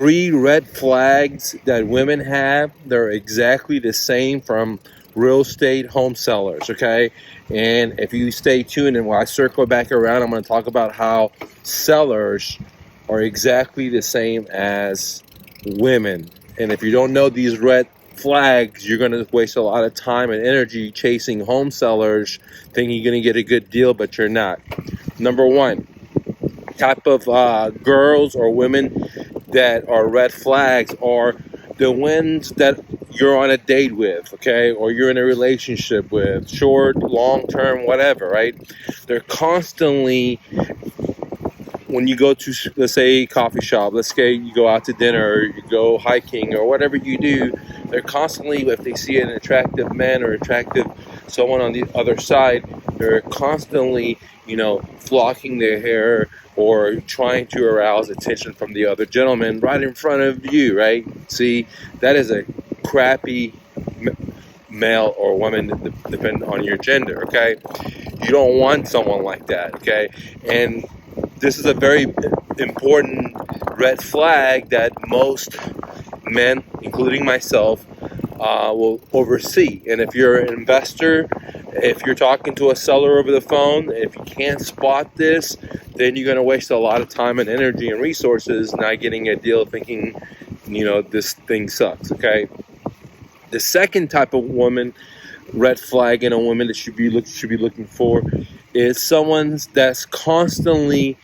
Three red flags that women have. They're exactly the same from real estate home sellers, okay? And if you stay tuned and when I circle back around, I'm going to talk about how sellers are exactly the same as women. And if you don't know these red flags, you're going to waste a lot of time and energy chasing home sellers, thinking you're going to get a good deal, but you're not. Number one, type of girls or women that are red flags are the ones that you're on a date with, okay, or you're in a relationship with, short, long term, whatever, right? They're constantly, when you go to, let's say, coffee shop, let's say you go out to dinner or you go hiking or whatever you do, they're constantly, if they see an attractive man or attractive someone on the other side, they're constantly, flocking their hair or trying to arouse attention from the other gentleman right in front of you, right? See, that is a crappy male or woman, depending on your gender, okay? You don't want someone like that, okay? And this is a very important red flag that most men, including myself, will oversee. And if you're an investor, if you're talking to a seller over the phone, if you can't spot this, then you're going to waste a lot of time and energy and resources not getting a deal, thinking, this thing sucks, okay? The second type of woman, red flag in a woman that should be looking for, is someone that's constantly,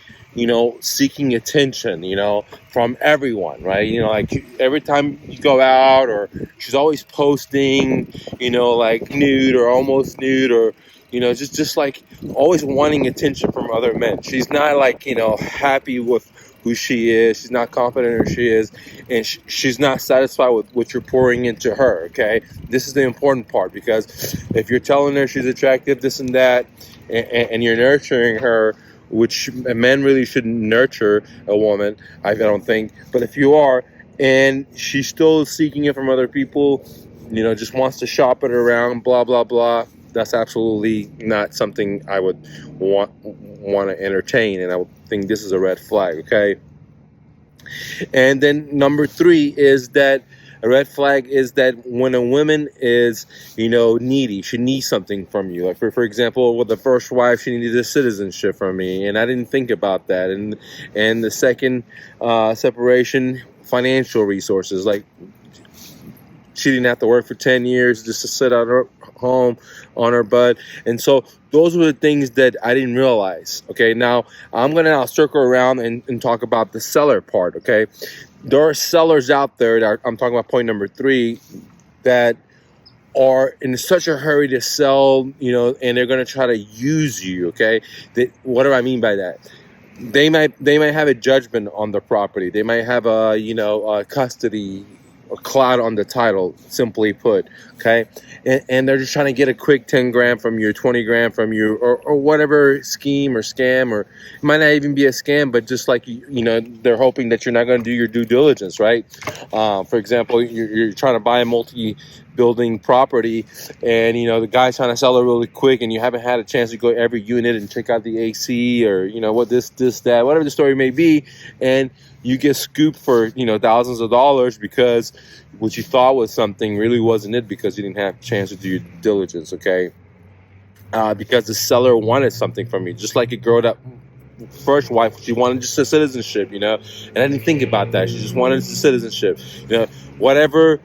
seeking attention, from everyone, right? Like every time you go out, or she's always posting, like nude or almost nude, or just like always wanting attention from other men. She's not like, happy with who she is. She's not confident in who she is, and she's not satisfied with what you're pouring into her, okay? This is the important part, because if you're telling her she's attractive, this and that, and you're nurturing her, which men really shouldn't nurture a woman, I don't think, but if you are, and she's still seeking it from other people, just wants to shop it around, blah, blah, blah, that's absolutely not something I would want to entertain, and I would think this is a red flag, okay? And then number three is that a red flag is that when a woman is, needy, she needs something from you. Like for example, with the first wife, she needed a citizenship from me, and I didn't think about that. And the second separation, financial resources, like she didn't have to work for 10 years just to sit at her home on her butt. And so those were the things that I didn't realize. Okay, now I'm going to now circle around and talk about the seller part. Okay, there are sellers out there that I'm talking about point number three, that are in such a hurry to sell, and they're going to try to use you. Okay, what do I mean by that? They might have a judgment on the property. They might have a custody or cloud on the title, simply put, okay? And they're just trying to get a quick 10 grand from you, 20 grand from you, or whatever scheme or scam, or it might not even be a scam, but just like, they're hoping that you're not going to do your due diligence, right? For example, you're trying to buy a multi-building property, and, the guy's trying to sell it really quick, and you haven't had a chance to go every unit and check out the AC, or, what this, that, whatever the story may be, and you get scooped for, thousands of dollars because what you thought was something really wasn't it, because you didn't have a chance to do your diligence, okay? Because the seller wanted something from you, just like a girl that first wife, she wanted just a citizenship, and I didn't think about that. She just wanted the citizenship, whatever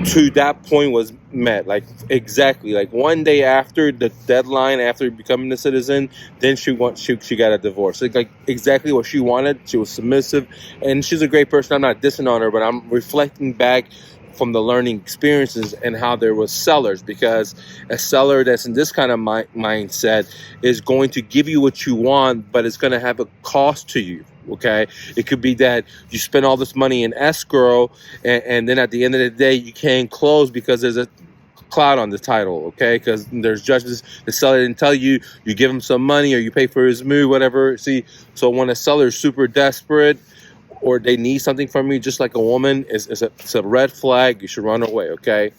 to that point was met, like exactly like one day after the deadline, after becoming a citizen, then she got a divorce, like exactly what she wanted. She was submissive, and she's a great person. I'm not dissing on her, but I'm reflecting back from the learning experiences and how there was sellers, because a seller that's in this kind of mindset is going to give you what you want, but it's going to have a cost to you. Okay, it could be that you spend all this money in escrow, and then at the end of the day you can't close because there's a cloud on the title, okay? Because there's judgments. The seller didn't tell you. You give him some money, or you pay for his move, whatever. See, so when a seller is super desperate, or they need something from you, just like a woman, it's a red flag. You should run away, okay?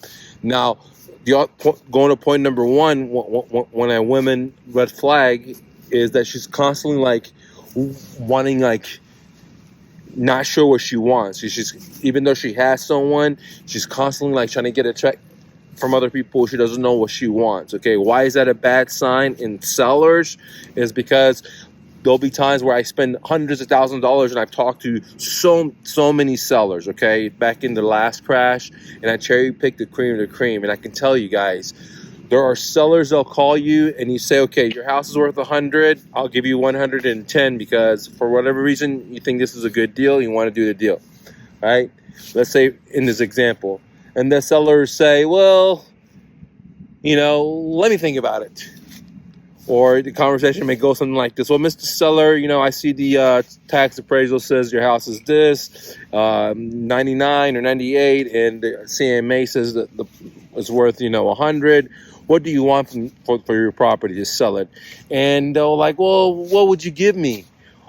Now, going to point number one, when a woman red flag is that she's constantly like wanting like not sure what she wants. She's even though she has someone, she's constantly like trying to get a check from other people. She doesn't know what she wants. Okay, why is that a bad sign in sellers? Is because there'll be times where I spend hundreds of thousands of dollars, and I've talked to so many sellers, okay, back in the last crash, and I cherry picked the cream of the cream. And I can tell you guys, there are sellers that'll call you and you say, okay, your house is worth 100, I'll give you 110 because for whatever reason you think this is a good deal, you want to do the deal, right? Let's say in this example, and the sellers say, well, let me think about it. Or the conversation may go something like this. Well, Mr. Seller, I see the tax appraisal says your house is this, 99 or 98, and the CMA says that it's worth, 100. What do you want for your property to sell it? And they're like, well, what would you give me?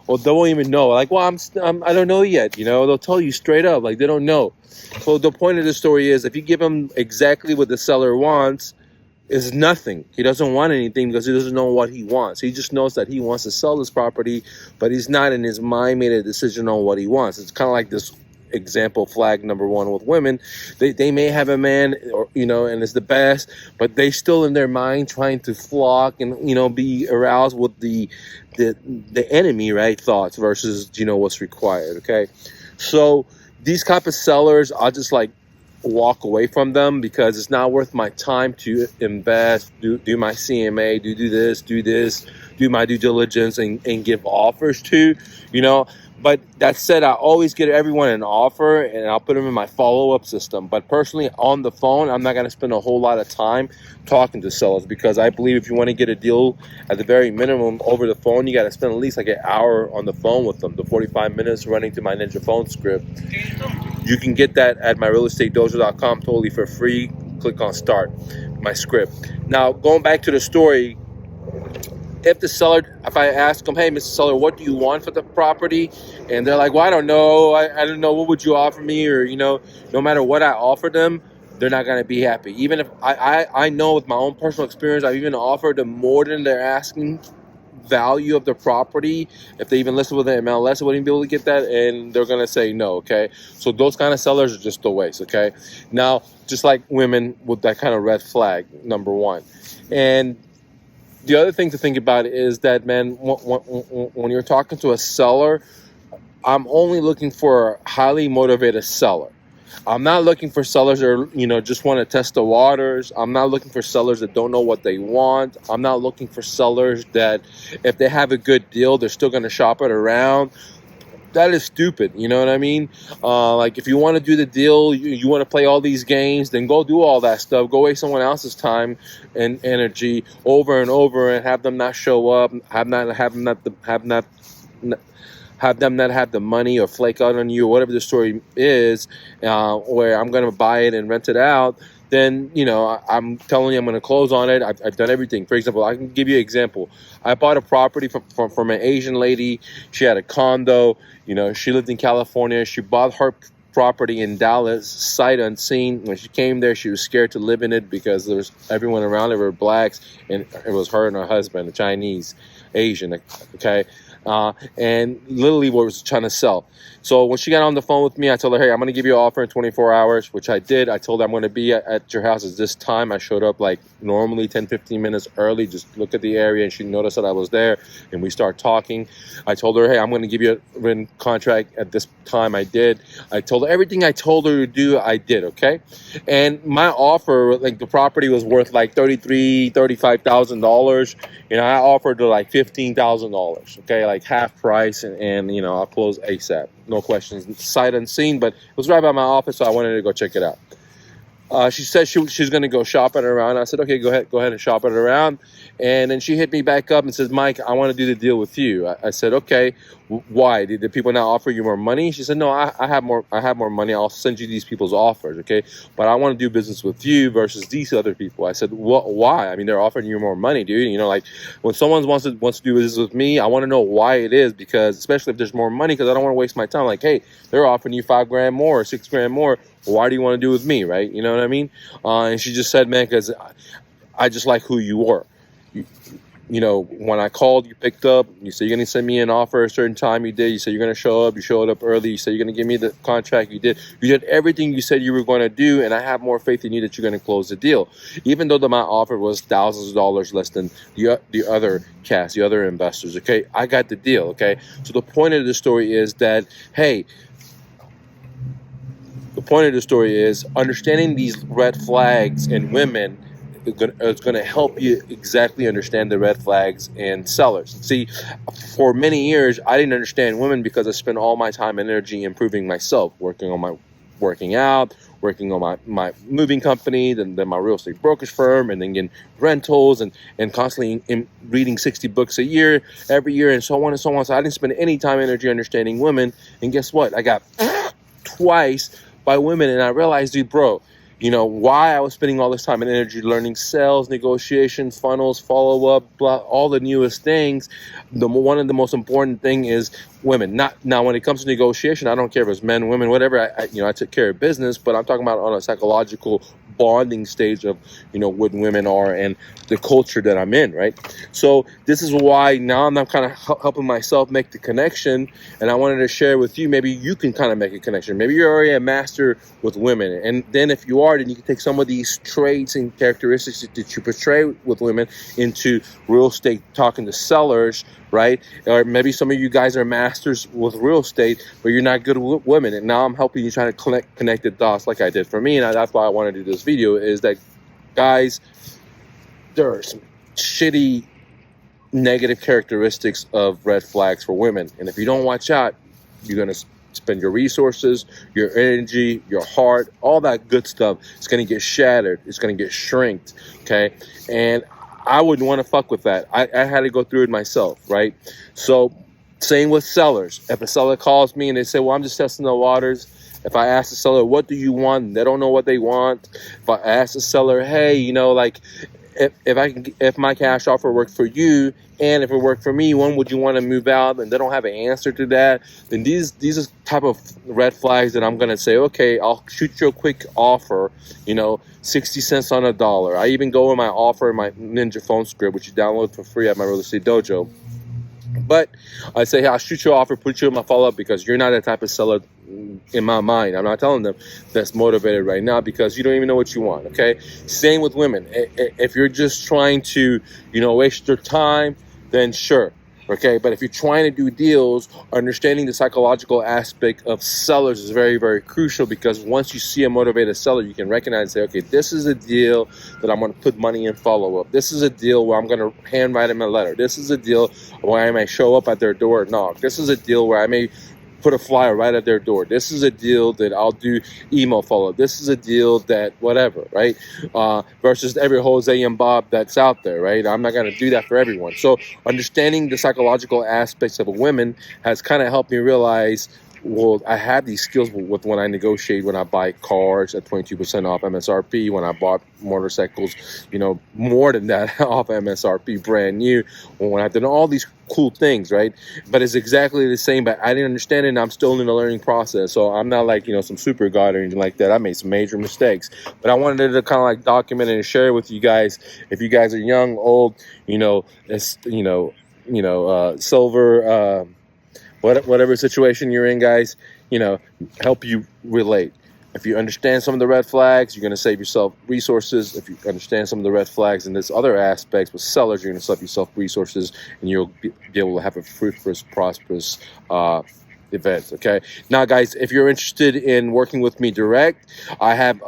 Or they won't even know. Like, well, I don't know yet. They'll tell you straight up, like they don't know. So the point of the story is, if you give them exactly what the seller wants, is nothing. He doesn't want anything because he doesn't know what he wants. He just knows that he wants to sell this property, but he's not in his mind made a decision on what he wants. It's kind of like this example flag number one with women. They may have a man, or and it's the best, but they still in their mind trying to flock and be aroused with the enemy, right, thoughts versus what's required. Okay, so these type of sellers, I'll just like walk away from them because it's not worth my time to invest, do my CMA, do this, do my due diligence and give offers to, But that said, I always get everyone an offer and I'll put them in my follow-up system. But personally, on the phone, I'm not going to spend a whole lot of time talking to sellers because I believe if you want to get a deal at the very minimum over the phone, you got to spend at least like an hour on the phone with them, the 45 minutes running through my Ninja phone script. You can get that at myrealestatedojo.com totally for free. Click on start, my script. Now, going back to the story, if I ask them, hey, Mr. Seller, what do you want for the property? And they're like, well, I don't know. I don't know. What would you offer me? Or, no matter what I offer them, they're not going to be happy. Even if I know with my own personal experience, I've even offered them more than they're asking value of the property. If they even listen with the MLS, I wouldn't be able to get that, and they're gonna say no. Okay, so those kind of sellers are just a waste. Okay, now just like women with that kind of red flag, number one. And the other thing to think about is that, man, when you're talking to a seller, I'm only looking for a highly motivated seller. I'm not looking for sellers that are, just want to test the waters. I'm not looking for sellers that don't know what they want. I'm not looking for sellers that if they have a good deal, they're still going to shop it around. That is stupid. You know what I mean? Like if you want to do the deal, you want to play all these games, then go do all that stuff. Go waste someone else's time and energy over and over and have them not show up, have them not have the money or flake out on you or whatever the story is, where I'm going to buy it and rent it out, then, I'm telling you I'm going to close on it. I've done everything. For example, I can give you an example. I bought a property from an Asian lady. She had a condo. She lived in California. She bought her property in Dallas, sight unseen. When she came there, she was scared to live in it because there was everyone around her were blacks, and it was her and her husband, a Chinese, Asian, okay? And literally was trying to sell. So when she got on the phone with me, I told her, hey, I'm going to give you an offer in 24 hours, which I did. I told her I'm going to be at your house at this time. I showed up like normally 10, 15 minutes early, just look at the area, and she noticed that I was there, and we start talking. I told her, hey, I'm going to give you a written contract at this time. I did. I told her everything I told her to do, I did, okay? And my offer, like the property was worth like $33,000, $35,000. I offered her like $15,000, okay, like half price, and I'll close ASAP, no questions, sight unseen. But it was right by my office, so I wanted to go check it out. She said she's going to go shop it around. I said, okay, go ahead and shop it around. And then she hit me back up and says, Mike, I want to do the deal with you. I said, okay, why? Did the people now offer you more money? She said, no, I have more money. I'll send you these people's offers, okay? But I want to do business with you versus these other people. I said, why? I mean, they're offering you more money, dude. Like when someone wants to do business with me, I want to know why it is, because especially if there's more money, because I don't want to waste my time. Like, hey, they're offering you $5,000 more or $6,000 more. Why do you want to do with me, right? What I mean? And she just said, man, because I just like who you were. you know, when I called, you picked up. You said you're going to send me an offer a certain time. You did. You said you're going to show up. You showed up early. You said you're going to give me the contract. You did. You did everything you said you were going to do, and I have more faith in you that you're going to close the deal, even though my offer was thousands of dollars less than the other cast, the other investors. Okay, I got the deal. Okay, so the point of the story is that, hey, the point of the story is understanding these red flags in women is going to help you exactly understand the red flags in sellers. See, for many years, I didn't understand women because I spent all my time and energy improving myself, working out, working on my moving company, then my real estate brokerage firm, and then getting rentals and constantly reading 60 books a year, every year, and so on and so on. So I didn't spend any time and energy understanding women. And guess what? I got twice by women, and I realized, dude, bro, you know, why I was spending all this time and energy learning sales, negotiations, funnels, follow-up, blah, all the newest things. One of the most important thing is women. Not now when it comes to negotiation, I don't care if it's men, women, whatever. I took care of business, but I'm talking about on a psychological bonding stage of, you know, what women are and the culture that I'm in, right? So this is why now I'm kind of helping myself make the connection, and I wanted to share with you. Maybe you can kind of make a connection. Maybe you're already a master with women, and then if you are, then you can take some of these traits and characteristics that you portray with women into real estate, talking to sellers, right? Or maybe some of you guys are masters with real estate, but you're not good with women. And now I'm helping you try to connect the dots like I did for me. And that's why I wanted to do this video, is that, guys, there are some shitty negative characteristics of red flags for women. And if you don't watch out, you're going to spend your resources, your energy, your heart, all that good stuff. It's going to get shattered. It's going to get shrinked. Okay. And I wouldn't want to fuck with that. I had to go through it myself, right? So same with sellers. If a seller calls me and they say, well, I'm just testing the waters. If I ask the seller, what do you want? And they don't know what they want. If I ask the seller, hey, you know, like, if my cash offer worked for you and if it worked for me, when would you want to move out? And they don't have an answer to that. Then these are type of red flags that I'm going to say, okay, I'll shoot you a quick offer, you know, 60 cents on a dollar. I even go in my offer in my Ninja phone script, which you download for free at my Real Estate Dojo. But I say, hey, I'll shoot you an offer, put you in my follow-up, because you're not that type of seller in my mind. I'm not telling them that's motivated right now because you don't even know what you want, okay? Same with women. If you're just trying to, you know, waste your time, then sure, okay? But if you're trying to do deals, understanding the psychological aspect of sellers is very, very crucial, because once you see a motivated seller, you can recognize and say, okay, this is a deal that I'm going to put money in follow-up. This is a deal where I'm going to handwrite them a letter. This is a deal where I may show up at their door and knock. This is a deal where I may put a flyer right at their door. This is a deal that I'll do email follow-up. This is a deal that whatever, right? Versus every Jose and Bob that's out there, right? I'm not going to do that for everyone. So understanding the psychological aspects of a woman has kind of helped me realize, well, I have these skills with when I negotiate, when I buy cars at 22% off MSRP, when I bought motorcycles, you know, more than that off MSRP, brand new, when I've done all these cool things, right? But it's exactly the same, but I didn't understand it, and I'm still in the learning process. So I'm not like, you know, some super god or anything like that. I made some major mistakes, but I wanted to kind of like document and share with you guys. If you guys are young, old, you know, it's, silver, whatever situation you're in, guys, you know, help you relate. If you understand some of the red flags, you're going to save yourself resources. If you understand some of the red flags and there's other aspects with sellers, you're going to save yourself resources, and you'll be able to have a fruitful, prosperous event. Okay. Now, guys, if you're interested in working with me direct, I have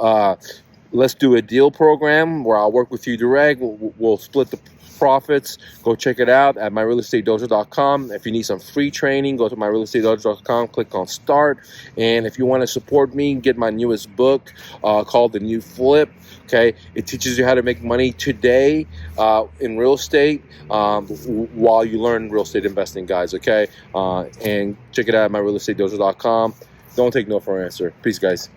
Let's Do a Deal program where I'll work with you direct. We'll split the profits. Go check it out at myrealestatedojo.com. If you need some free training, go to myrealestatedojo.com, click on start. And if you want to support me, get my newest book called The New Flip. Okay, it teaches you how to make money today in real estate while you learn real estate investing, guys. Okay, and check it out at myrealestatedojo.com. Don't take no for an answer. Peace, guys.